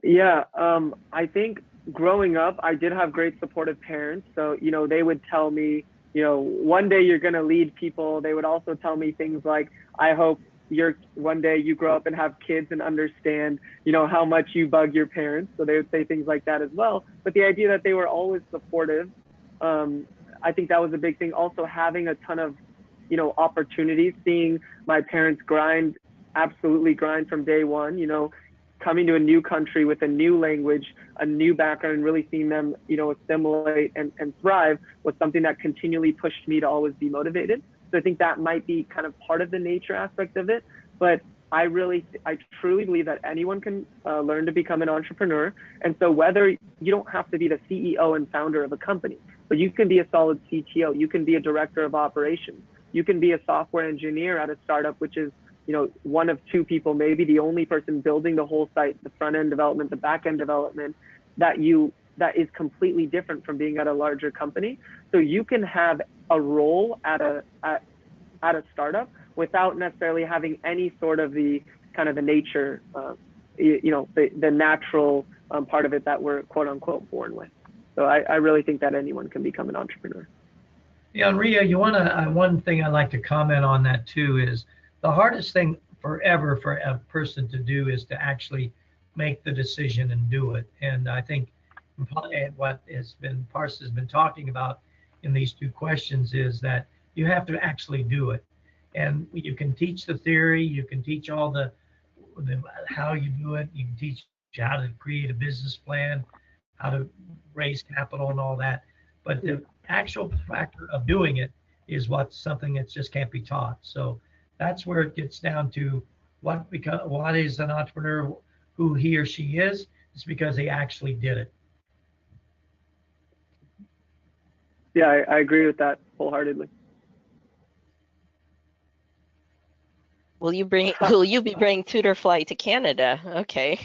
Yeah, I think growing up, I did have great supportive parents. So, they would tell me, one day you're going to lead people. They would also tell me things like, I hope one day you grow up and have kids and understand, how much you bug your parents. So they would say things like that as well. But the idea that they were always supportive, I think that was a big thing. Also having a ton of, opportunities, seeing my parents absolutely grind from day one, coming to a new country with a new language, a new background, and really seeing them, assimilate and thrive was something that continually pushed me to always be motivated. So I think that might be kind of part of the nature aspect of it. But I truly believe that anyone can learn to become an entrepreneur. And so whether you don't have to be the CEO and founder of a company, but you can be a solid CTO, you can be a director of operations, you can be a software engineer at a startup, which is, one of two people, maybe the only person building the whole site, the front end development, the back end development, that is completely different from being at a larger company. So you can have a role at a startup without necessarily having any sort of the kind of the nature, the natural part of it that we're quote unquote born with. So I really think that anyone can become an entrepreneur. Yeah, and Ria, one thing I'd like to comment on that too is the hardest thing forever for a person to do is to actually make the decision and do it. And I think what Parsa has been talking about in these two questions is that you have to actually do it. And you can teach the theory, you can teach all the how you do it, you can teach how to create a business plan, how to raise capital and all that. But the actual factor of doing it is something that just can't be taught. So that's where it gets down to what is an entrepreneur, who he or she is. It's because they actually did it. Yeah, I agree with that wholeheartedly. Will you be bringing Tutorfly to Canada? Okay.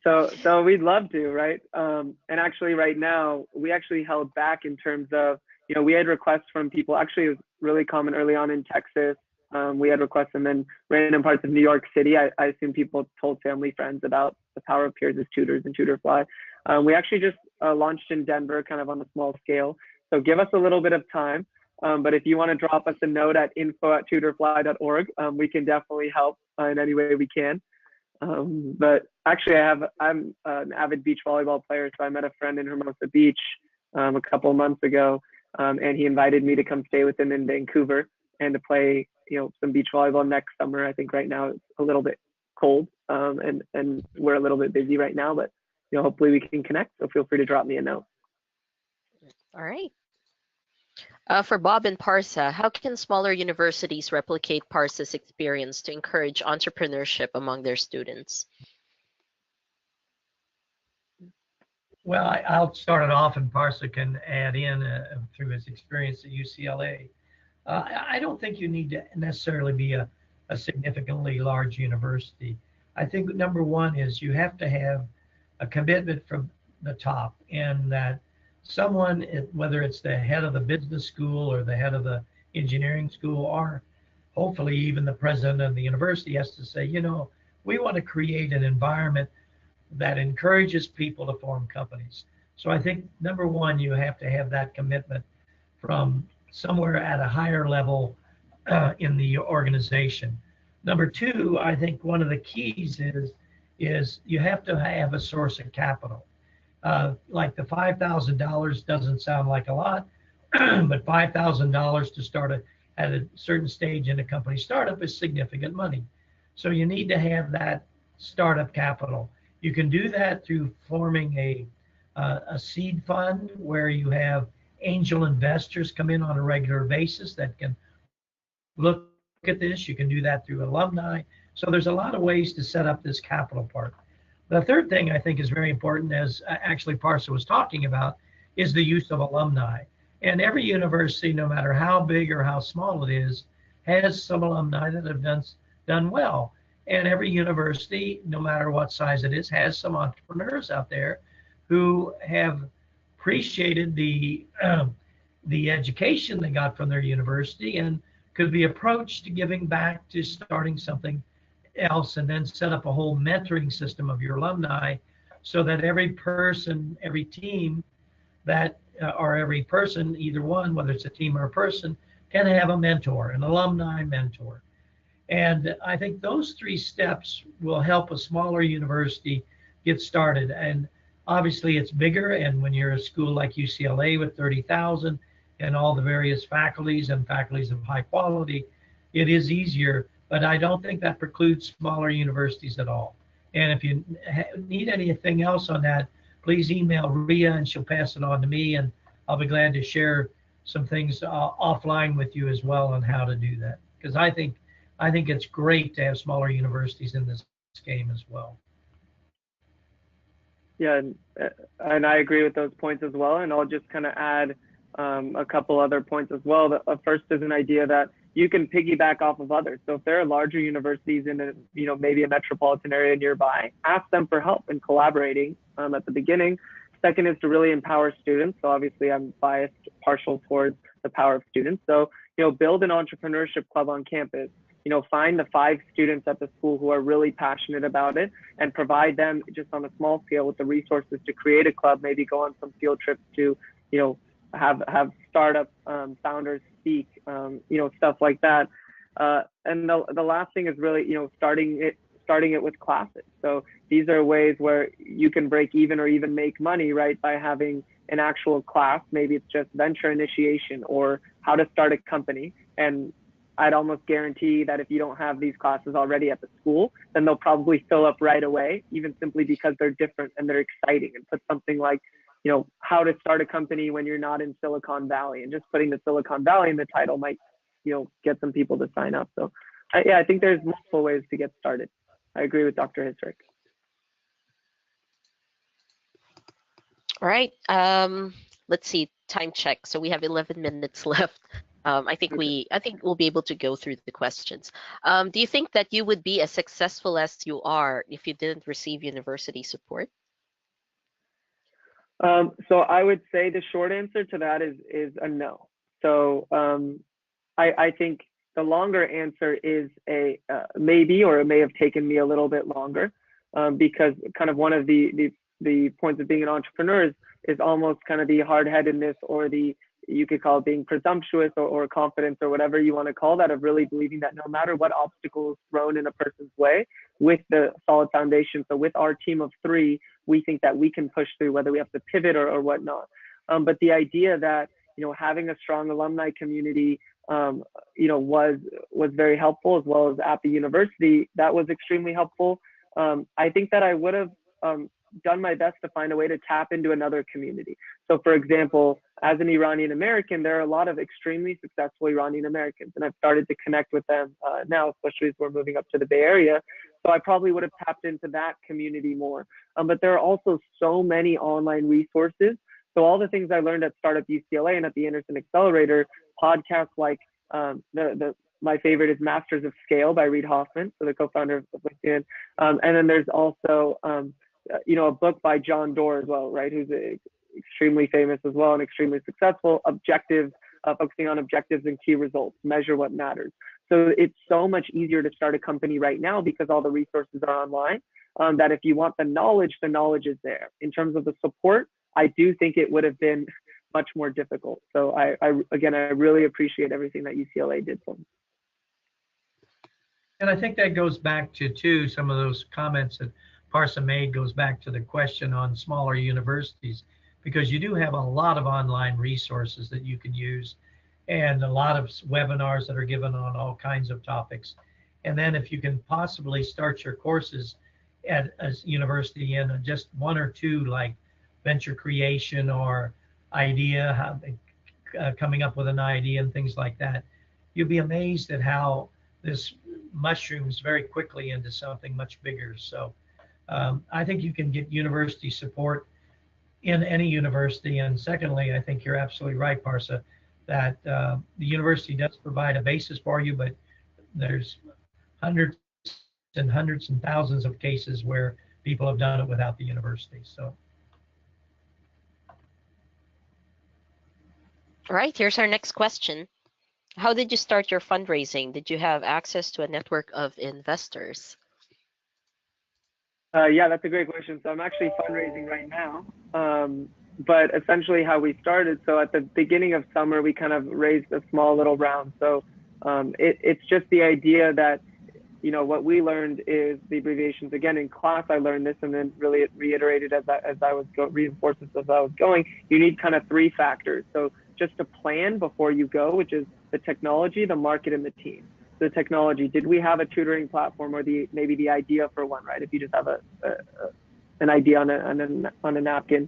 So we'd love to, right? And actually right now, we actually held back in terms of, we had requests from people. Actually, it was really common early on in Texas. We had requests, and then random parts of New York City. I assume people told family, friends about the power of peers as tutors and Tutorfly. We actually just launched in Denver, kind of on a small scale. So give us a little bit of time. But if you want to drop us a note at info@tutorfly.org, we can definitely help in any way we can. But actually, I'm an avid beach volleyball player, so I met a friend in Hermosa Beach a couple of months ago, and he invited me to come stay with him in Vancouver and to play, some beach volleyball next summer. I think right now it's a little bit cold, and we're a little bit busy right now, but hopefully we can connect. So feel free to drop me a note. All right. For Bob and Parsa, how can smaller universities replicate Parsa's experience to encourage entrepreneurship among their students? Well, I'll start it off, and Parsa can add in through his experience at UCLA. I don't think you need to necessarily be a significantly large university. I think number one is you have to have a commitment from the top, and that someone, whether it's the head of the business school or the head of the engineering school, or hopefully even the president of the university, has to say, we want to create an environment that encourages people to form companies. So I think number one, you have to have that commitment from somewhere at a higher level in the organization. Number two, I think one of the keys is you have to have a source of capital. Like the $5,000 doesn't sound like a lot, but $5,000 to start at a certain stage in a company startup is significant money. So you need to have that startup capital. You can do that through forming a seed fund where you have angel investors come in on a regular basis that can look at this. You can do that through alumni. So there's a lot of ways to set up this capital part. The third thing I think is very important, as actually Parsa was talking about, is the use of alumni. And every university, no matter how big or how small it is, has some alumni that have done well. And every university, no matter what size it is, has some entrepreneurs out there who have appreciated the education they got from their university and could be approached to giving back to starting something else, and then set up a whole mentoring system of your alumni so that every person, every team that, or every person, either one, whether it's a team or a person, can have a mentor, an alumni mentor. And I think those three steps will help a smaller university get started. And obviously it's bigger, and when you're a school like UCLA with 30,000 and all the various faculties and faculties of high quality, it is easier. But I don't think that precludes smaller universities at all. And if you need anything else on that, please email Ria and she'll pass it on to me, and I'll be glad to share some things offline with you as well on how to do that. Because I think it's great to have smaller universities in this game as well. Yeah, and I agree with those points as well. And I'll just kind of add a couple other points as well. The first is an idea that you can piggyback off of others. So if there are larger universities in maybe a metropolitan area nearby, ask them for help in collaborating at the beginning. Second is to really empower students. So obviously I'm biased, partial towards the power of students. So, build an entrepreneurship club on campus. Find the 5 students at the school who are really passionate about it and provide them just on a small scale with the resources to create a club, maybe go on some field trips to, have startup founders speak, stuff like that. And the last thing is really, starting it with classes. So these are ways where you can break even or even make money, right, by having an actual class. Maybe it's just venture initiation or how to start a company. And I'd almost guarantee that if you don't have these classes already at the school, then they'll probably fill up right away, even simply because they're different and they're exciting. And put something like, how to start a company when you're not in Silicon Valley, and just putting the Silicon Valley in the title might, get some people to sign up. So I think there's multiple ways to get started. I agree with Dr. Hisrick. All right. Let's see, time check. So we have 11 minutes left. I think we'll be able to go through the questions. Do you think that you would be as successful as you are if you didn't receive university support? So I would say the short answer to that is a no. So I think the longer answer is a maybe, or it may have taken me a little bit longer, because kind of one of the points of being an entrepreneur is almost kind of the hard-headedness, or you could call it being presumptuous, or confidence, or whatever you want to call that, of really believing that no matter what obstacle is thrown in a person's way, with the solid foundation. So with our team of 3, we think that we can push through, whether we have to pivot or whatnot. But the idea that, having a strong alumni community, was very helpful, as well as at the university, that was extremely helpful. I think that I would have done my best to find a way to tap into another community. So for example, as an Iranian American, there are a lot of extremely successful Iranian Americans, and I've started to connect with them now, especially as we're moving up to the Bay Area. So I probably would have tapped into that community more. But there are also so many online resources. So all the things I learned at Startup UCLA and at the Accelerator, podcasts like my favorite is Masters of Scale by Reid Hoffman, so the co-founder of LinkedIn. And then there's also a book by John Doerr as well, right, who's extremely famous as well and extremely successful, Objectives focusing on objectives and key results, measure what matters. So it's so much easier to start a company right now because all the resources are online, that if you want the knowledge is there. In terms of the support, I do think it would have been much more difficult. So I really appreciate everything that UCLA did for me. And I think that goes back to, too, some of those comments that Parsa made goes back to the question on smaller universities, because you do have a lot of online resources that you can use and a lot of webinars that are given on all kinds of topics. And then if you can possibly start your courses at a university in just one or two, like venture creation or idea, coming up with an idea and things like that, you'll be amazed at how this mushrooms very quickly into something much bigger. So I think you can get university support in any university. And secondly, I think you're absolutely right, Parsa, that the university does provide a basis for you, but there's hundreds and hundreds and thousands of cases where people have done it without the university. So. All right, here's our next question. How did you start your fundraising? Did you have access to a network of investors? Yeah, that's a great question. So I'm actually fundraising right now. But essentially how we started, so at the beginning of summer, we kind of raised a small little round. So it's just the idea that, you know, what we learned is the abbreviations. Again, in class, I learned this, and then really it reiterated as I was reinforced as I was going. You need kind of three factors. So just to plan before you go, which is the technology, the market, and the team. The technology, did we have a tutoring platform or maybe the idea for one, right? If you just have an idea on a napkin.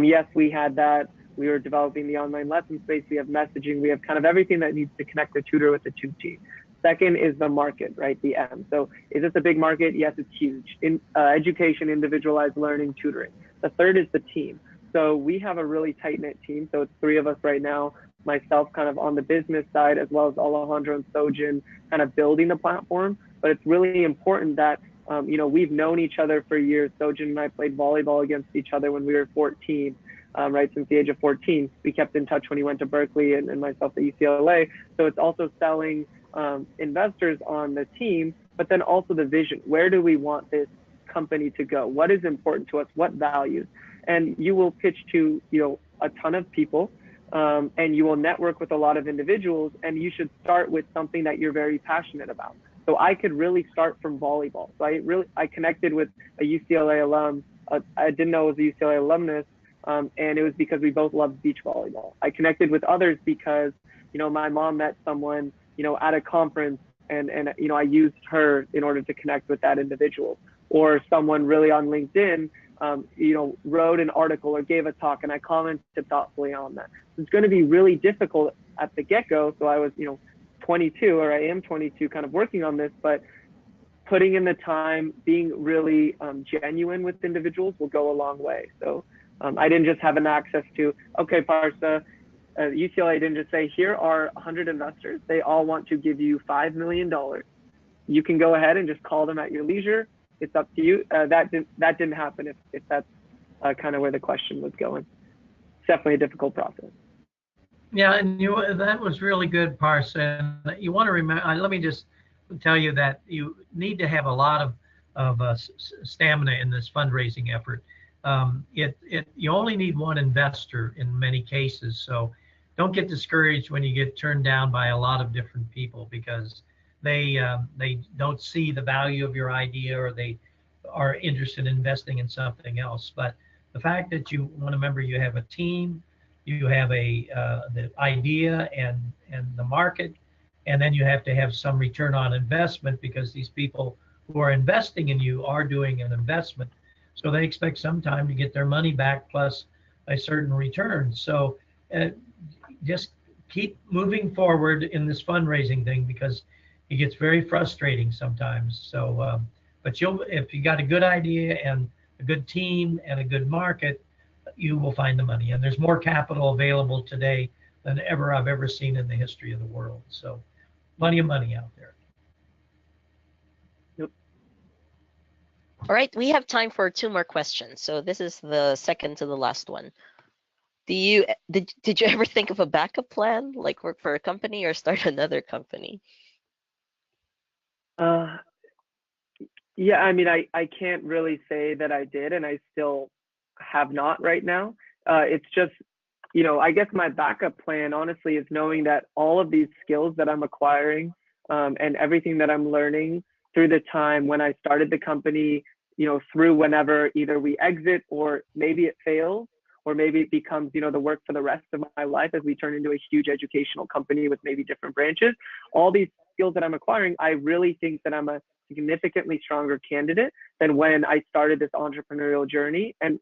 Yes, we had that. We were developing the online lesson space. We have messaging. We have kind of everything that needs to connect the tutor with the tutor. Second is the market, right? The M. So is this a big market? Yes, it's huge. In education, individualized learning, tutoring. The third is the team. So we have a really tight-knit team. So it's three of us right now. Myself kind of on the business side, as well as Alejandro and Sojin kind of building the platform. But it's really important that, you know, we've known each other for years. Sojin and I played volleyball against each other when we were 14, right, since the age of 14. We kept in touch when he went to Berkeley and myself at UCLA. So it's also selling investors on the team, but then also the vision. Where do we want this company to go? What is important to us? What values? And you will pitch to, you know, a ton of people. And you will network with a lot of individuals, and you should start with something that you're very passionate about. So I could really start from volleyball. So I connected with a UCLA alum. I didn't know it was a UCLA alumnus, and it was because we both loved beach volleyball. I connected with others because, you know, my mom met someone, you know, at a conference, and you know, I used her in order to connect with that individual. Or someone really on LinkedIn, you know, wrote an article or gave a talk, and I commented thoughtfully on that. It's going to be really difficult at the get-go. So I was, you know, 22, or I am 22, kind of working on this, but putting in the time, being really genuine with individuals will go a long way. So I didn't just have an access to, okay, Parsa, UCLA didn't just say, here are 100 investors. They all want to give you $5 million. You can go ahead and just call them at your leisure. It's up to you. That didn't happen, if that's kind of where the question was going. It's definitely a difficult process. Yeah, and that was really good, Parsa. And you want to remember, let me just tell you that you need to have a lot of stamina in this fundraising effort. You only need one investor in many cases, so don't get discouraged when you get turned down by a lot of different people, because they don't see the value of your idea, or they are interested in investing in something else. But the fact that you want to remember, you have a team, you have the idea and the market, and then you have to have some return on investment, because these people who are investing in you are doing an investment. So they expect some time to get their money back plus a certain return. So just keep moving forward in this fundraising thing, because it gets very frustrating sometimes. So, but if you got a good idea and a good team and a good market, you will find the money. And there's more capital available today than I've ever seen in the history of the world. So plenty of money out there. Yep. All right, we have time for 2 more questions. So this is the second to the last one. Did you ever think of a backup plan, like work for a company or start another company? Yeah, I mean, I can't really say that I did, and I still have not right now. It's just, I guess my backup plan, honestly, is knowing that all of these skills that I'm acquiring, and everything that I'm learning through the time when I started the company, through whenever either we exit or maybe it fails, or maybe it becomes, the work for the rest of my life as we turn into a huge educational company with maybe different branches. All these skills that I'm acquiring, I really think that I'm a significantly stronger candidate than when I started this entrepreneurial journey, and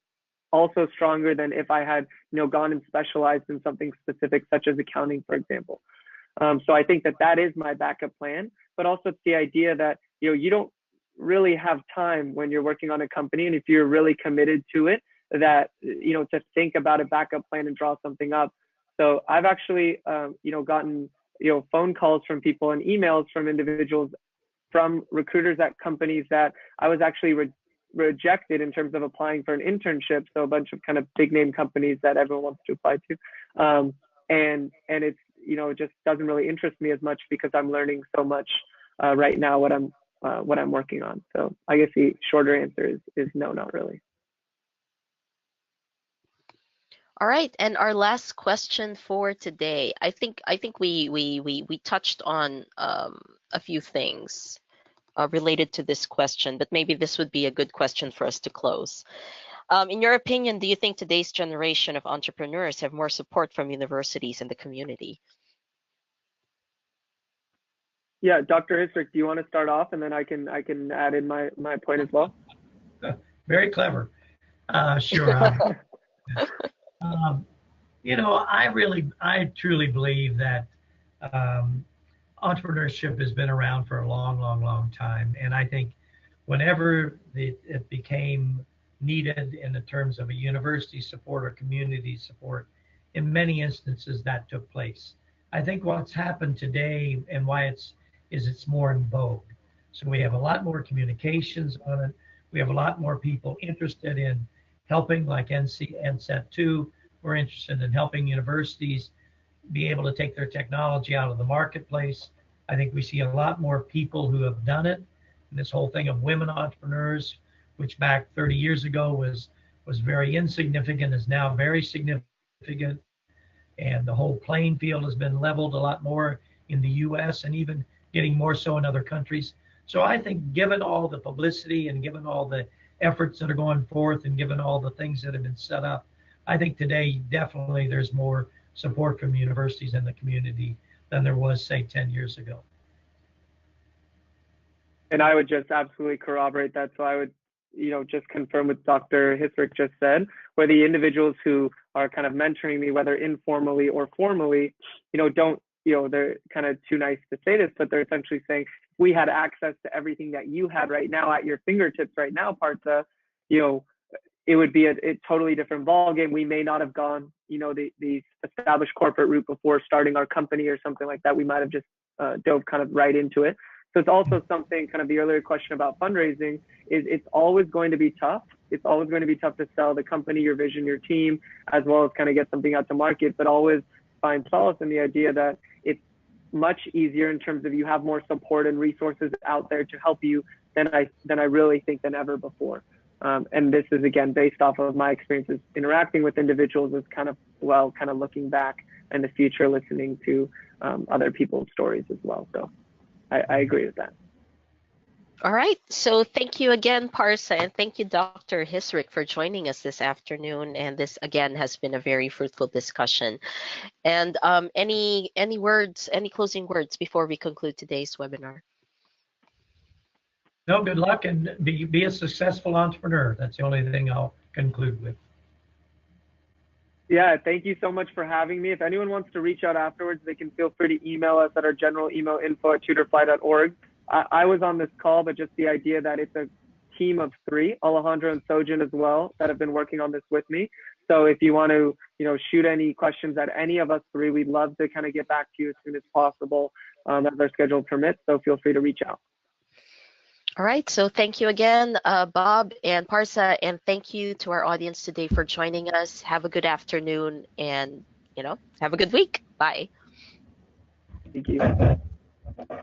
also stronger than if I had, gone and specialized in something specific, such as accounting, for example. So I think that that is my backup plan, but also it's the idea that, you don't really have time when you're working on a company. And if you're really committed to it, that, to think about a backup plan and draw something up. So I've actually, gotten, phone calls from people and emails from individuals, from recruiters at companies that I was actually rejected in terms of applying for an internship. So a bunch of kind of big name companies that everyone wants to apply to. And it's, it just doesn't really interest me as much because I'm learning so much right now what I'm working on. So I guess the shorter answer is no, not really. All right, and our last question for today. I think we touched on a few things related to this question, but maybe this would be a good question for us to close. In your opinion, do you think today's generation of entrepreneurs have more support from universities and the community? Yeah, Dr. Hisrick, do you want to start off, and then I can add in my point as well? Very clever. Sure. I truly believe that entrepreneurship has been around for a long, long, long time. And I think whenever it became needed in the terms of a university support or community support, in many instances that took place. I think what's happened today and why it's more in vogue. So we have a lot more communications on it. We have a lot more people interested in helping, like NCET2. We're interested in helping universities be able to take their technology out of the marketplace. I think we see a lot more people who have done it. And this whole thing of women entrepreneurs, which back 30 years ago was very insignificant, is now very significant. And the whole playing field has been leveled a lot more in the US and even getting more so in other countries. So I think given all the publicity and given all the efforts that are going forth and given all the things that have been set up, I think today definitely there's more support from universities and the community than there was, say, 10 years ago. And I would just absolutely corroborate that. So I would, just confirm what Dr. Hisrick just said, where the individuals who are kind of mentoring me, whether informally or formally, don't, they're kind of too nice to say this, but they're essentially saying, if we had access to everything that you had right now at your fingertips right now, Partha, it would be a totally different ballgame. We may not have gone, the established corporate route before starting our company or something like that. We might have just dove kind of right into it. So it's also something, kind of the earlier question about fundraising, is it's always going to be tough. It's always going to be tough to sell the company, your vision, your team, as well as kind of get something out to market, but always find solace in the idea that it's much easier in terms of you have more support and resources out there to help you than I really think than ever before. And this is, again, based off of my experiences interacting with individuals, as kind of looking back in the future, listening to other people's stories as well. So I agree with that. All right. So thank you again, Partha, and thank you, Dr. Hisrick, for joining us this afternoon. And this, again, has been a very fruitful discussion. And any closing words before we conclude today's webinar? No, good luck and be a successful entrepreneur. That's the only thing I'll conclude with. Yeah, thank you so much for having me. If anyone wants to reach out afterwards, they can feel free to email us at our general email, info@tutorfly.org. I was on this call, but just the idea that it's a team of 3, Alejandro and Sojin as well, that have been working on this with me. So if you want to, shoot any questions at any of us 3, we'd love to kind of get back to you as soon as possible, as our schedule permits. So feel free to reach out. All right, so thank you again, Bob and Parsa, and thank you to our audience today for joining us. Have a good afternoon and, have a good week. Bye. Thank you.